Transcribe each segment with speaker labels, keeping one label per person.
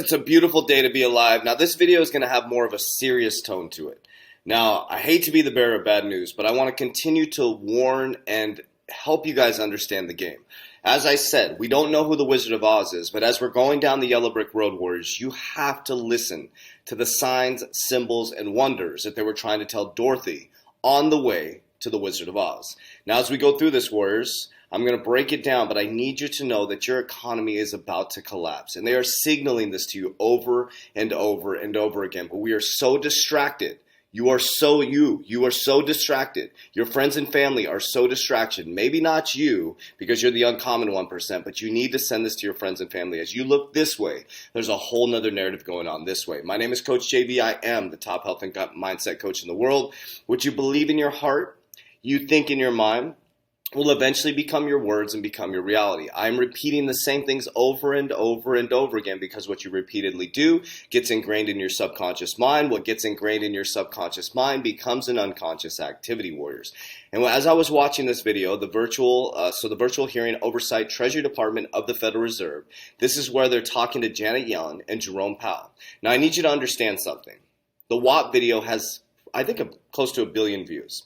Speaker 1: it's a beautiful day to be alive. Now, this video is going to have more of a serious tone to it. Now, I hate to be the bearer of bad news, but I want to continue to warn and help you guys understand the game. As I said, we don't know who the Wizard of Oz is, but as we're going down the yellow brick road, warriors, you have to listen to the signs, symbols, and wonders that they were trying to tell Dorothy on the way to the Wizard of Oz. Now, as we go through this, warriors, I'm going to break it down, but I need you to know that your economy is about to collapse. And they are signaling this to you over and over and over again. But we are so distracted. You are so distracted. Your friends and family are so distracted. Maybe not you, because you're the uncommon 1%, but you need to send this to your friends and family. As you look this way, there's a whole nother narrative going on this way. My name is Coach JV. I am the top health and mindset coach in the world. What you believe in your heart, you think in your mind, will eventually become your words and become your reality. I'm repeating the same things over and over and over again because what you repeatedly do gets ingrained in your subconscious mind. What gets ingrained in your subconscious mind becomes an unconscious activity, warriors. And as I was watching this video, the virtual hearing oversight Treasury Department of the Federal Reserve, this is where they're talking to Janet Yellen and Jerome Powell. Now, I need you to understand something. The WAP video has, I think, close to 1 billion views.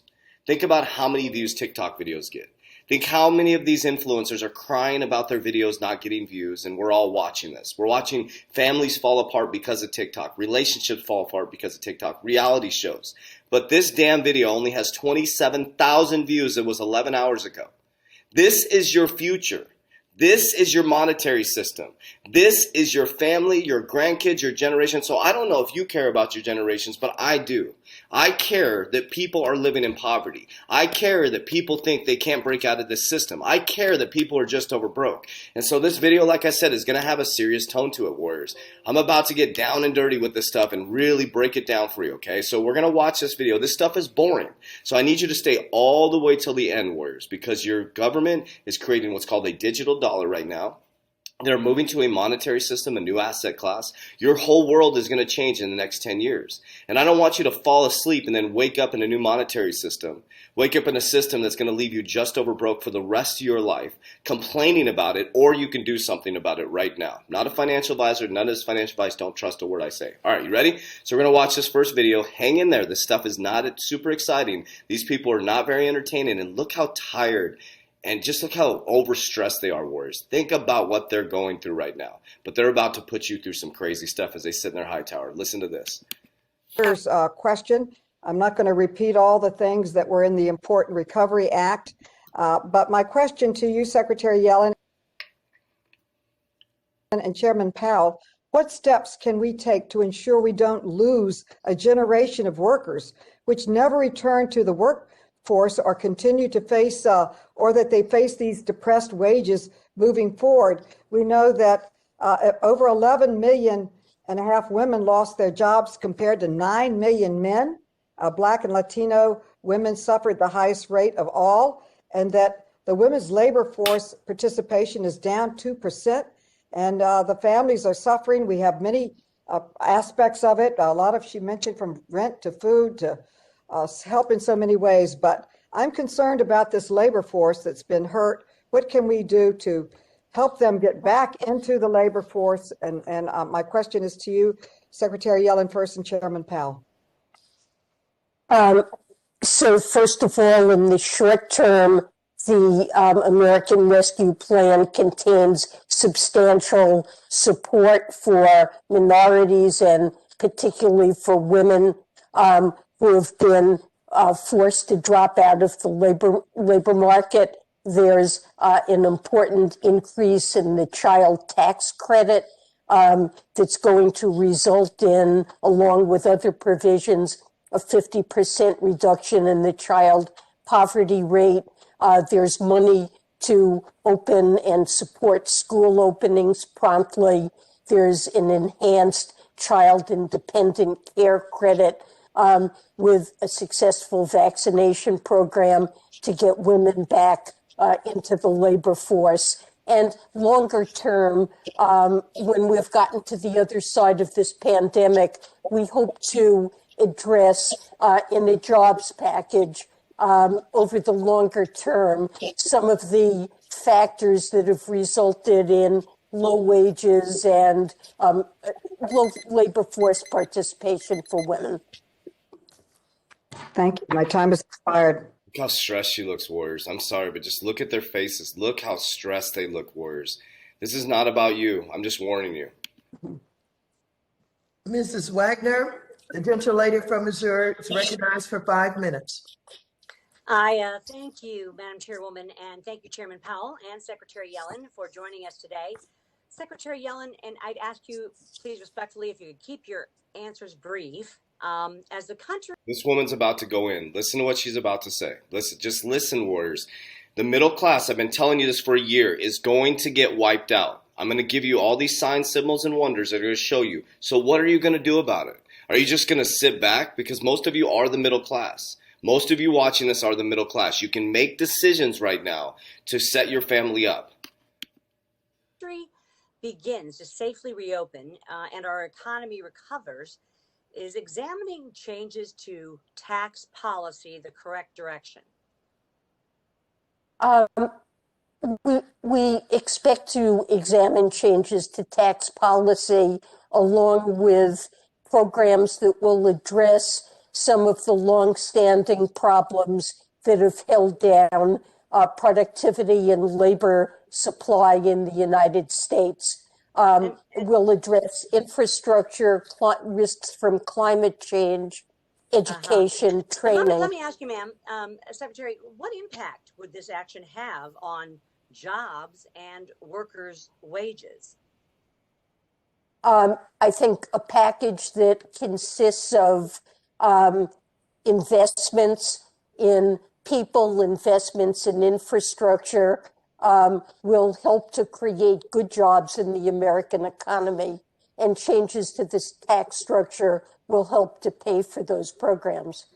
Speaker 1: Think about how many views TikTok videos get. Think how many of these influencers are crying about their videos not getting views, and we're all watching this. We're watching families fall apart because of TikTok, relationships fall apart because of TikTok, reality shows. But this damn video only has 27,000 views. It was 11 hours ago. This is your future. This is your monetary system. This is your family, your grandkids, your generation. So I don't know if you care about your generations, but I do. I care that people are living in poverty. I care that people think they can't break out of this system. I care that people are just over broke. And so this video, like I said, is going to have a serious tone to it, warriors. I'm about to get down and dirty with this stuff and really break it down for you, okay? So we're going to watch this video. This stuff is boring. So I need you to stay all the way till the end, warriors, because your government is creating what's called a digital dollar right now. They're moving to a monetary system, a new asset class. Your whole world is going to change in the next 10 years. And I don't want you to fall asleep and then wake up in a new monetary system. Wake up in a system that's going to leave you just over broke for the rest of your life, complaining about it, or you can do something about it right now. Not a financial advisor. None of this financial advice. Don't trust a word I say. All right, you ready? So we're going to watch this first video. Hang in there. This stuff is not super exciting. These people are not very entertaining. And look how tired and just look how overstressed they are, warriors. Think about what they're going through right now. But they're about to put you through some crazy stuff as they sit in their high tower. Listen to this.
Speaker 2: Here's a question. I'm not going to repeat all the things that were in the Important Recovery Act, but my question to you, Secretary Yellen and Chairman Powell, what steps can we take to ensure we don't lose a generation of workers which never return to the workforce or continue to face or that they face these depressed wages moving forward? We know that over 11 million and a half women lost their jobs compared to 9 million men. Black and Latino women suffered the highest rate of all, and that the women's labor force participation is down 2%, and the families are suffering. We have many aspects of it. A lot of, she mentioned, from rent to food to help in so many ways, but I'm concerned about this labor force that's been hurt. What can we do to help them get back into the labor force? And my question is to you, Secretary Yellen first and Chairman Powell.
Speaker 3: So first of all, in the short term, the American Rescue Plan contains substantial support for minorities and particularly for women who have been forced to drop out of the labor market. There's an important increase in the child tax credit that's going to result in, along with other provisions, a 50% reduction in the child poverty rate. There's money to open and support school openings promptly. There's an enhanced child independent care credit with a successful vaccination program to get women back into the labor force. And longer term, when we've gotten to the other side of this pandemic, we hope to address in a jobs package over the longer term some of the factors that have resulted in low wages and labor force participation for women.
Speaker 2: Thank you. My time has expired.
Speaker 1: Look how stressed she looks, Warriors. I'm sorry, but just look at their faces. Look how stressed they look, Warriors. This is not about you. I'm just warning you.
Speaker 4: Mrs. Wagner, the gentlelady from Missouri, is recognized for 5 minutes.
Speaker 5: I thank you, Madam Chairwoman, and thank you, Chairman Powell and Secretary Yellen for joining us today. Secretary Yellen, and I'd ask you, please respectfully, if you could keep your answers brief. As the country...
Speaker 1: This woman's about to go in. Listen to what she's about to say. Listen, just listen, Warriors. The middle class, I've been telling you this for a year, is going to get wiped out. I'm going to give you all these signs, symbols, and wonders that are going to show you. So what are you going to do about it? Are you just going to sit back? Because most of you are the middle class. Most of you watching this are the middle class. You can make decisions right now to set your family up.
Speaker 5: Begins to safely reopen and our economy recovers, is examining changes to tax policy the correct direction?
Speaker 3: We expect to examine changes to tax policy along with programs that will address some of the long-standing problems that have held down productivity and labor supply in the United States. We'll address infrastructure, risks from climate change, education, training.
Speaker 5: Let me ask you, ma'am, Secretary, what impact would this action have on jobs and workers' wages?
Speaker 3: I think a package that consists of investments in people, investments in infrastructure, will help to create good jobs in the American economy, and changes to this tax structure will help to pay for those programs.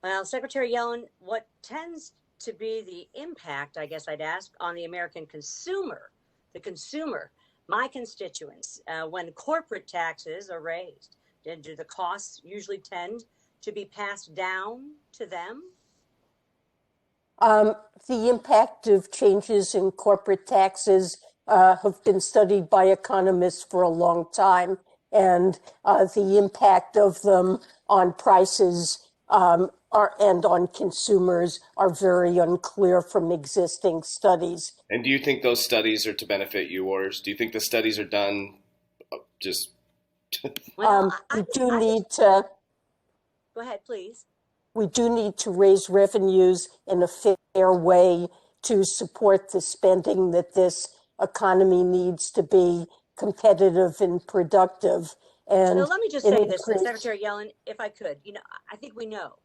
Speaker 5: Well, Secretary Yellen, what tends to be the impact, I guess I'd ask, on the American consumer, my constituents, when corporate taxes are raised? Do the costs usually tend to be passed down to them?
Speaker 3: The impact of changes in corporate taxes have been studied by economists for a long time, and the impact of them on prices and on consumers are very unclear from existing studies.
Speaker 1: And do you think those studies are to benefit you, Warriors? Do you think the studies are done just...
Speaker 5: Well, Go ahead, please.
Speaker 3: We do need to raise revenues in a fair way to support the spending that this economy needs to be competitive and productive. And
Speaker 5: so let me just say this, Secretary Yellen, if I could, I think we know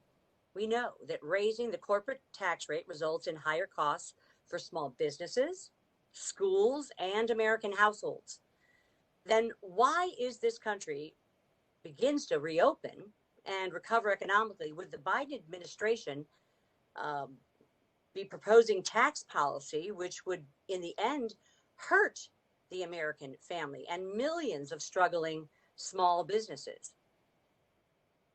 Speaker 5: that raising the corporate tax rate results in higher costs for small businesses, schools, and American households. Then why is this country begins to reopen and recover economically, would the Biden administration be proposing tax policy which would, in the end, hurt the American family and millions of struggling small businesses?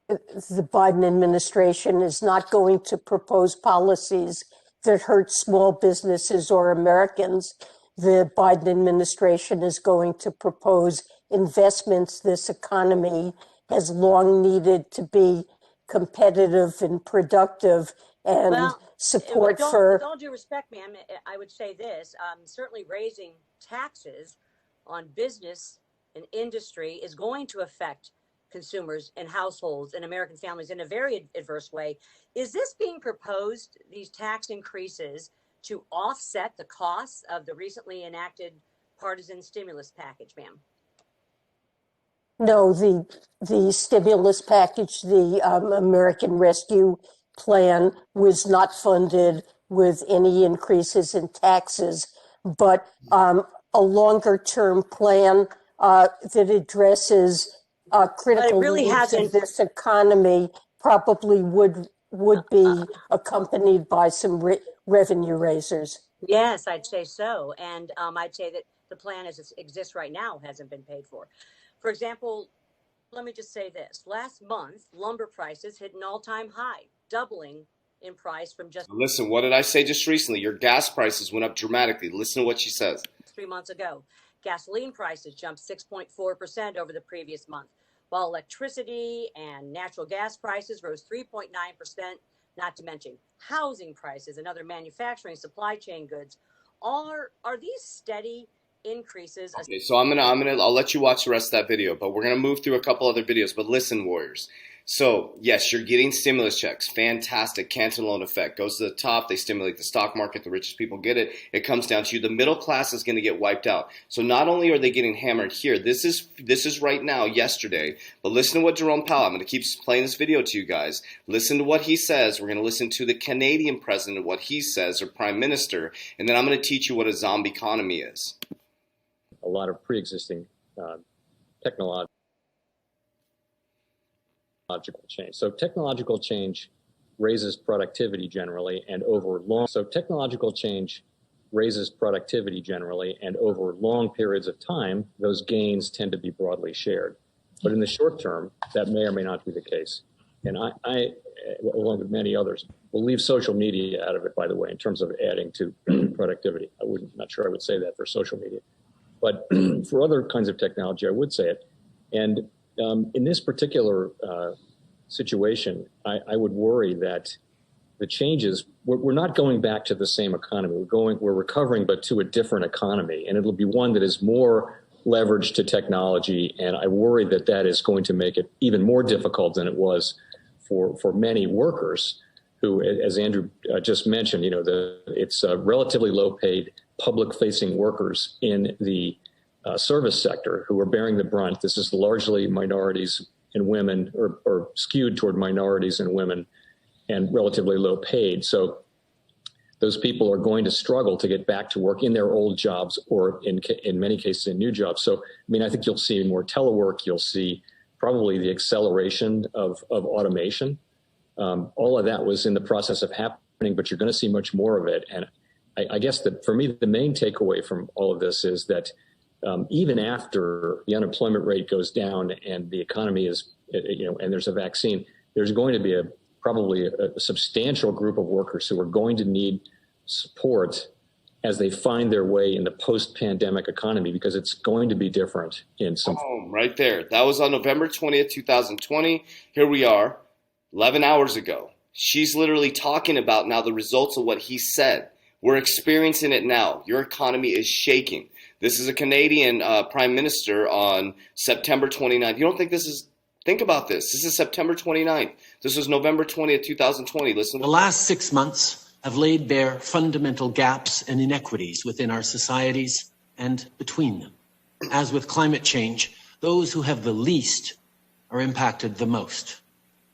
Speaker 3: The Biden administration is not going to propose policies that hurt small businesses or Americans. The Biden administration is going to propose investments this economy has long needed to be competitive and productive, and support for...
Speaker 5: With all due respect, ma'am, I would say this, certainly raising taxes on business and industry is going to affect consumers and households and American families in a very adverse way. Is this being proposed, these tax increases, to offset the costs of the recently enacted partisan stimulus package, ma'am?
Speaker 3: No, the stimulus package, the American Rescue Plan, was not funded with any increases in taxes, but a longer-term plan that addresses critical needs of this economy probably would be accompanied by some revenue raisers.
Speaker 5: Yes, I'd say so. And I'd say that the plan as it exists right now hasn't been paid for. For example, let me just say this. Last month, lumber prices hit an all-time high, doubling in price from just...
Speaker 1: Listen, what did I say just recently? Your gas prices went up dramatically. Listen to what she says.
Speaker 5: 3 months ago. Gasoline prices jumped 6.4% over the previous month, while electricity and natural gas prices rose 3.9%, not to mention housing prices and other manufacturing supply chain goods. Are these steady increases?
Speaker 1: Okay, so I'll let you watch the rest of that video, but we're gonna move through a couple other videos. But listen, Warriors. So yes, you're getting stimulus checks. Fantastic. Cantillon effect goes to the top. They stimulate the stock market. The richest people get it. It comes down to you. The middle class is going to get wiped out. So not only are they getting hammered here, this is right now, yesterday. But listen to what Jerome Powell. I'm going to keep playing this video to you guys. Listen to what he says. We're going to listen to the Canadian president, what he says, or prime minister, and then I'm going to teach you what a zombie economy is.
Speaker 6: A lot of pre-existing technological change. So technological change raises productivity generally, and over long periods of time, those gains tend to be broadly shared. But in the short term, that may or may not be the case. And I along with many others, will leave social media out of it, by the way, in terms of adding to productivity. Not sure I would say that for social media. But for other kinds of technology, I would say it. And in this particular situation, I would worry that the changes, we're not going back to the same economy. We're recovering, but to a different economy. And it'll be one that is more leveraged to technology. And I worry that that is going to make it even more difficult than it was for many workers who, as Andrew just mentioned, it's relatively low-paid, public-facing workers in the service sector who are bearing the brunt. This is largely minorities and women, or skewed toward minorities and women, and relatively low-paid. So those people are going to struggle to get back to work in their old jobs, or in many cases in new jobs. So, I think you'll see more telework. You'll see probably the acceleration of automation. All of that was in the process of happening, but you're going to see much more of it. And I guess that for me, the main takeaway from all of this is that even after the unemployment rate goes down and the economy is, and there's a vaccine, there's going to be probably a substantial group of workers who are going to need support as they find their way in the post-pandemic economy, because it's going to be different in some.
Speaker 1: Right there. That was on November 20th, 2020. Here we are, 11 hours ago. She's literally talking about now the results of what he said. We're experiencing it now. Your economy is shaking. This is a Canadian prime minister on September 29th. You don't think this is, think about this. This is September 29th. This was November 20th, 2020. Listen.
Speaker 7: The last 6 months have laid bare fundamental gaps and inequities within our societies and between them. As with climate change, those who have the least are impacted the most.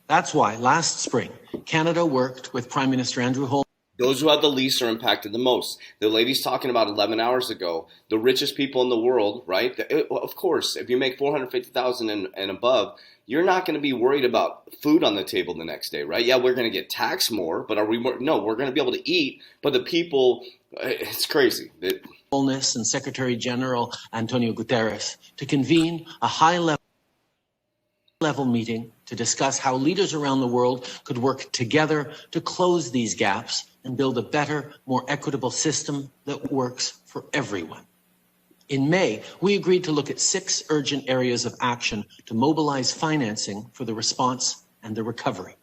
Speaker 7: That's why last spring, Canada worked with Prime Minister Andrew Holness.
Speaker 1: Those who have the least are impacted the most. The lady's talking about 11 hours ago, the richest people in the world, right? Of course, if you make $450,000 and above, you're not going to be worried about food on the table the next day, right? Yeah, we're going to get taxed more, but no, we're going to be able to eat. But the people, it's crazy.
Speaker 7: Holness and Secretary General Antonio Guterres to convene a high-level meeting to discuss how leaders around the world could work together to close these gaps and build a better, more equitable system that works for everyone. In May, we agreed to look at 6 urgent areas of action to mobilize financing for the response and the recovery.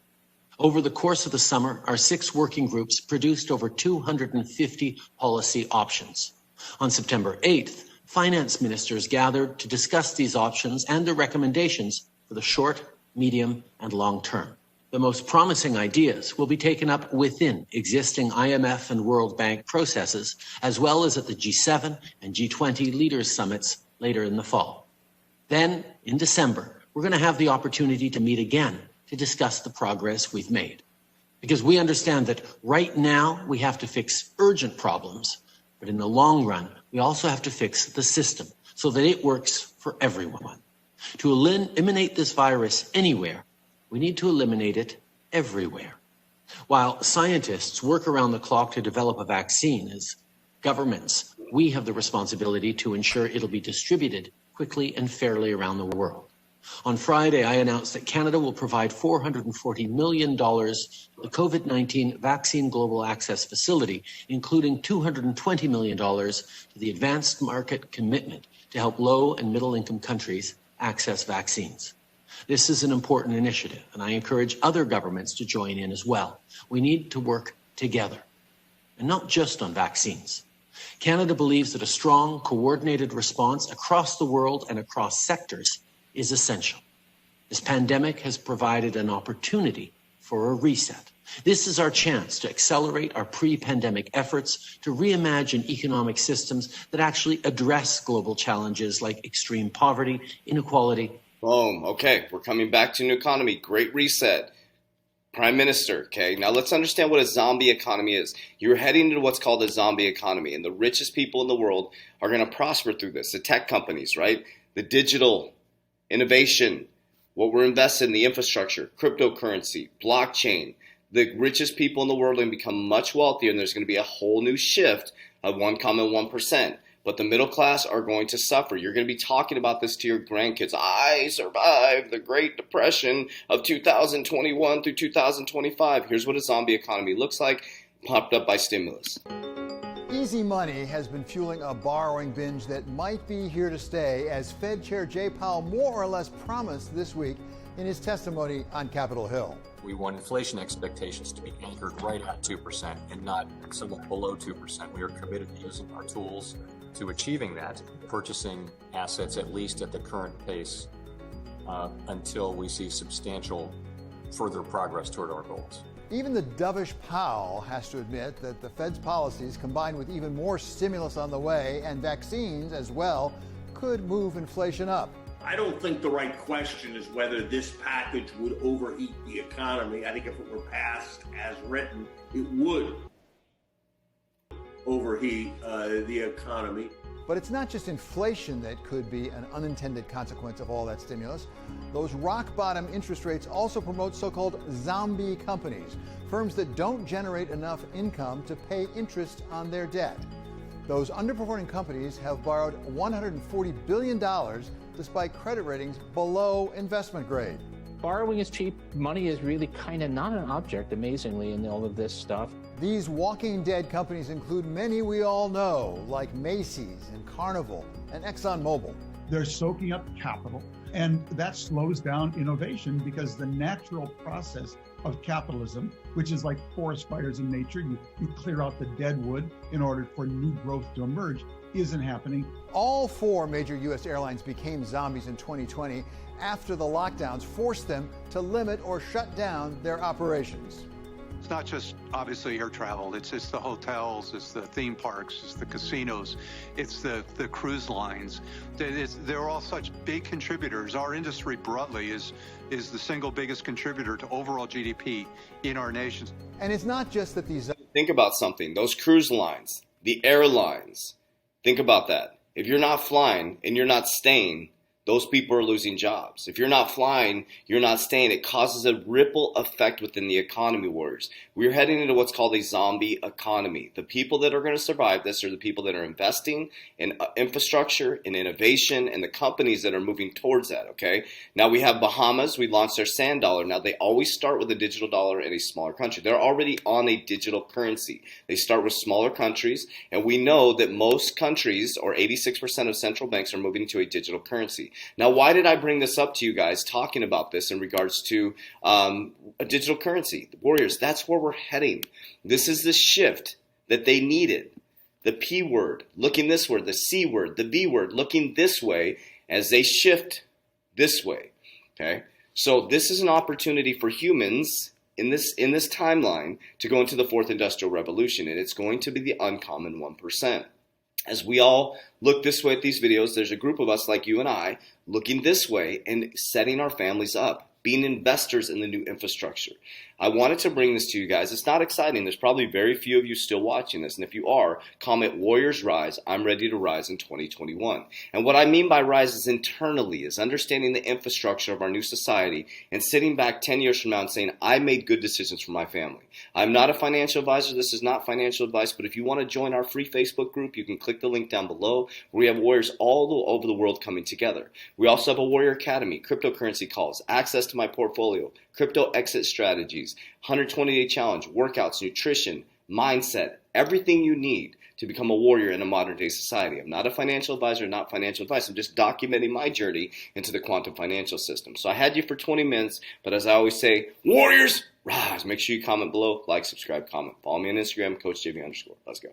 Speaker 7: Over the course of the summer, our 6 working groups produced over 250 policy options. On September 8th, finance ministers gathered to discuss these options and the recommendations for the short, medium, and long term. The most promising ideas will be taken up within existing IMF and World Bank processes, as well as at the G7 and G20 leaders' summits later in the fall. Then, in December, we're going to have the opportunity to meet again to discuss the progress we've made. Because we understand that right now we have to fix urgent problems, but in the long run, we also have to fix the system so that it works for everyone. To eliminate this virus anywhere, we need to eliminate it everywhere. While scientists work around the clock to develop a vaccine, as governments, we have the responsibility to ensure it'll be distributed quickly and fairly around the world. On Friday, I announced that Canada will provide $440 million to the COVID-19 Vaccine Global Access Facility, including $220 million to the Advanced Market Commitment to help low and middle income countries access vaccines. This is an important initiative, and I encourage other governments to join in as well. We need to work together, and not just on vaccines. Canada believes that a strong, coordinated response across the world and across sectors is essential. This pandemic has provided an opportunity for a reset. This is our chance to accelerate our pre-pandemic efforts to reimagine economic systems that actually address global challenges like extreme poverty, inequality.
Speaker 1: Boom. Okay, we're coming back to new economy. Great reset. Prime Minister, okay? Now let's understand what a zombie economy is. You're heading into what's called a zombie economy, and the richest people in the world are going to prosper through this. The tech companies, right? The digital innovation, what we're investing in, the infrastructure, cryptocurrency, blockchain. The richest people in the world are going to become much wealthier, and there's going to be a whole new shift of 1%. But the middle class are going to suffer. You're going to be talking about this to your grandkids. I survived the Great Depression of 2021 through 2025. Here's what a zombie economy looks like, popped up by stimulus.
Speaker 8: Easy money has been fueling a borrowing binge that might be here to stay, as Fed Chair Jay Powell more or less promised this week in his testimony on Capitol Hill.
Speaker 9: We want inflation expectations to be anchored right at 2% and not somewhat below 2%. We are committed to using our tools to achieving that, purchasing assets at least at the current pace until we see substantial further progress toward our goals.
Speaker 8: Even the dovish Powell has to admit that the Fed's policies, combined with even more stimulus on the way and vaccines as well, could move inflation up.
Speaker 10: I don't think the right question is whether this package would overheat the economy. I think if it were passed as written, it would overheat the economy.
Speaker 8: But it's not just inflation that could be an unintended consequence of all that stimulus. Those rock-bottom interest rates also promote so-called zombie companies, firms that don't generate enough income to pay interest on their debt. Those underperforming companies have borrowed $140 billion despite credit ratings below investment grade.
Speaker 11: Borrowing is cheap. Money is really kind of not an object, amazingly, in all of this stuff.
Speaker 8: These walking dead companies include many we all know, like Macy's and Carnival and ExxonMobil.
Speaker 12: They're soaking up capital, and that slows down innovation because the natural process of capitalism, which is like forest fires in nature, you clear out the dead wood in order for new growth to emerge, isn't happening.
Speaker 8: All four major U.S. airlines became zombies in 2020 after the lockdowns forced them to limit or shut down their operations.
Speaker 13: It's not just obviously air travel, it's the hotels, it's the theme parks, it's the casinos, it's the cruise lines. They're all such big contributors. Our industry broadly is the single biggest contributor to overall GDP in our nation.
Speaker 8: And it's not just that these...
Speaker 1: Think about something. Those cruise lines, the airlines, think about that. If you're not flying and you're not staying, those people are losing jobs. If you're not flying, you're not staying. It causes a ripple effect within the economy, warriors. We're heading into what's called a zombie economy. The people that are going to survive this are the people that are investing in infrastructure, in innovation, and the companies that are moving towards that, okay? Now we have Bahamas. We launched their sand dollar. Now they always start with a digital dollar in a smaller country. They're already on a digital currency. They start with smaller countries, and we know that most countries, or 86% of central banks, are moving to a digital currency. Now, why did I bring this up to you guys talking about this in regards to a digital currency? Warriors, that's where we're heading. This is the shift that they needed. The P word looking this way, the C word, the V word looking this way as they shift this way. Okay, so this is an opportunity for humans in this timeline to go into the fourth industrial revolution, and it's going to be the uncommon 1%. As we all look this way at these videos, there's a group of us like you and I looking this way and setting our families up, being investors in the new infrastructure. I wanted to bring this to you guys. It's not exciting. There's probably very few of you still watching this. And if you are, comment Warriors Rise. I'm ready to rise in 2021. And what I mean by rise is internally, is understanding the infrastructure of our new society and sitting back 10 years from now and saying, I made good decisions for my family. I'm not a financial advisor. This is not financial advice. But if you want to join our free Facebook group, you can click the link down below. We have warriors all over the world coming together. We also have a Warrior Academy, cryptocurrency calls, access to my portfolio, crypto exit strategies, 120-day challenge, workouts, nutrition, mindset, everything you need to become a warrior in a modern day society. I'm not a financial advisor, not financial advice. I'm just documenting my journey into the quantum financial system. So I had you for 20 minutes, but as I always say, warriors, rise. Make sure you comment below, like, subscribe, comment. Follow me on Instagram, CoachJV_. Let's go.